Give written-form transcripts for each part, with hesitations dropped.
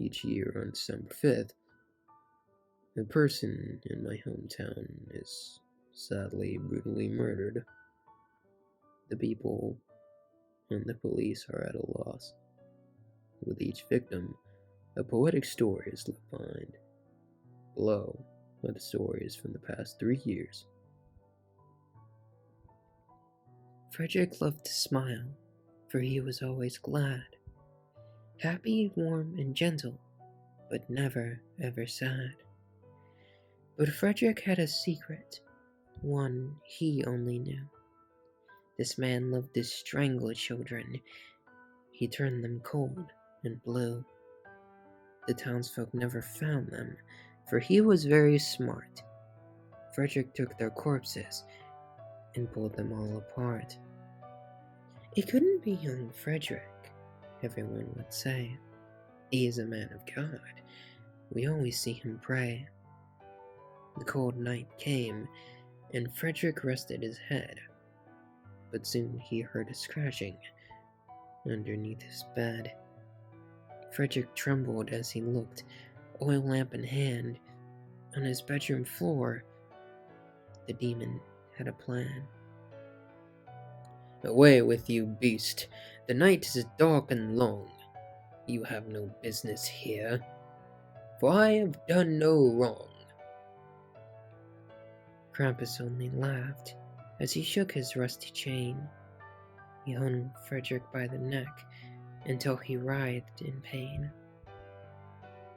Each year on December 5th, a person in my hometown is sadly brutally murdered. The people and the police are at a loss. With each victim, a poetic story is left behind. Below are the stories from the past 3 years. Frederick loved to smile, for he was always glad. Happy, warm, and gentle, but never, ever sad. But Frederick had a secret, one he only knew. This man loved to strangle children. He turned them cold and blue. The townsfolk never found them, for he was very smart. Frederick took their corpses and pulled them all apart. It couldn't be young Frederick, everyone would say. He is a man of God. We always see him pray. The cold night came, and Frederick rested his head. But soon he heard a scratching underneath his bed. Frederick trembled as he looked, oil lamp in hand. On his bedroom floor, the demon had a plan. Away with you, beast! The night is dark and long. You have no business here, for I have done no wrong. Krampus only laughed as he shook his rusty chain. He hung Frederick by the neck until he writhed in pain.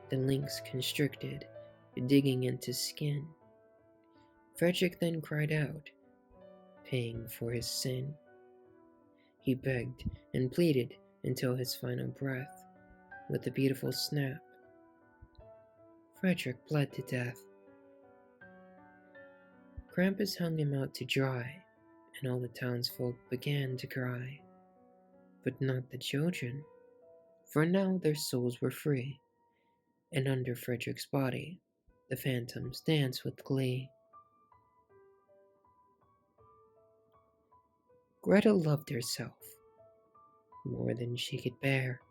The links constricted, digging into skin. Frederick then cried out, paying for his sin. He begged and pleaded until his final breath. With a beautiful snap, Frederick bled to death. Krampus hung him out to dry, and all the townsfolk began to cry. But not the children, for now their souls were free, and under Frederick's body, the phantoms danced with glee. Greta loved herself more than she could bear.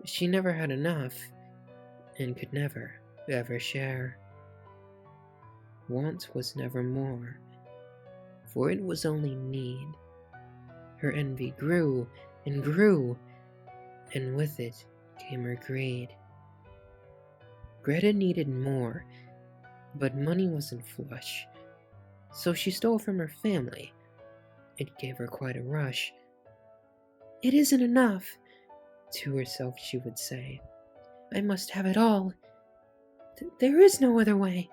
She never had enough, and could never, ever share. Want was never more, for it was only need. Her envy grew and grew, and with it came her greed. Greta needed more, but money wasn't flush, so she stole from her family. It gave her quite a rush. "It isn't enough," to herself she would say. "I must have it all. There is no other way."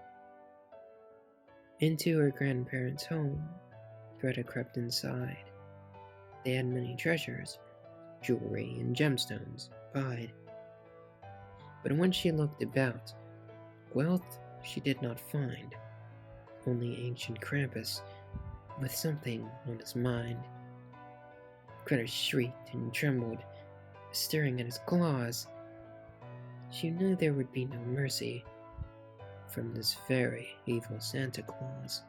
Into her grandparents' home, Greta crept inside. They had many treasures, jewelry and gemstones, bide. But when she looked about, wealth she did not find, only ancient Krampus with something on his mind. Greta shrieked and trembled, staring at his claws. She knew there would be no mercy from this very evil Santa Claus.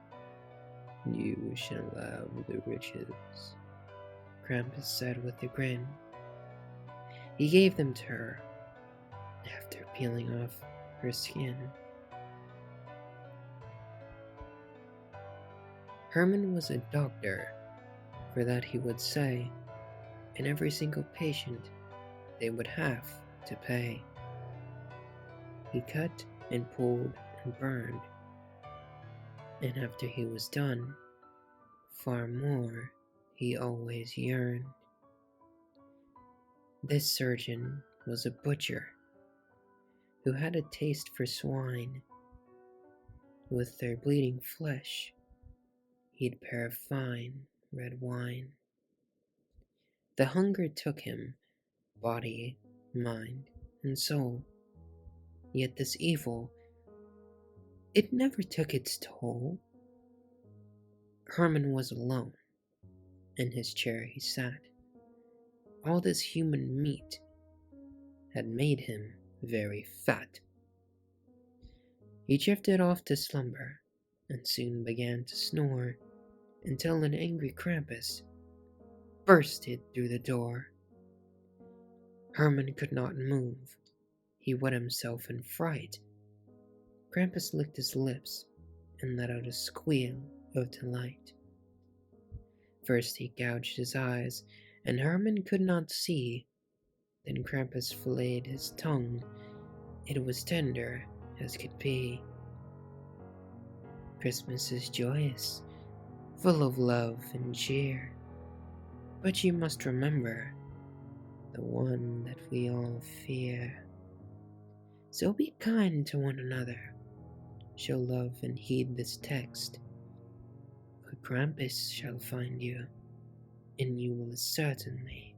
"You shall have the riches," Krampus said with a grin. He gave them to her, after peeling off her skin. Herman was a doctor, for that he would say, and every single patient they would have to pay. He cut and pulled and burned, and after he was done, far more he always yearned. This surgeon was a butcher who had a taste for swine. With their bleeding flesh, he'd pair fine red wine. The hunger took him, body, mind, and soul. Yet this evil, it never took its toll. Herman was alone. In his chair he sat. All this human meat had made him very fat. He drifted off to slumber, and soon began to snore, until an angry Krampus bursted through the door. Herman could not move, he wet himself in fright. Krampus licked his lips and let out a squeal of delight. First he gouged his eyes, and Herman could not see. Then Krampus filleted his tongue. It was tender as could be. Christmas is joyous, full of love and cheer. But you must remember the one that we all fear. So be kind to one another. Show love and heed this text. For Krampus shall find you, and you will certainly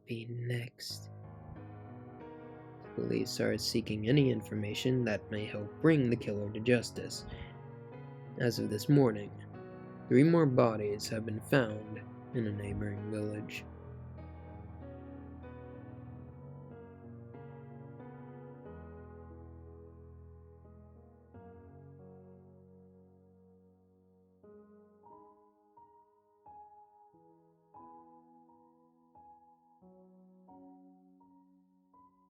be next. Police are seeking any information that may help bring the killer to justice. As of this morning, 3 more bodies have been found in a neighboring village.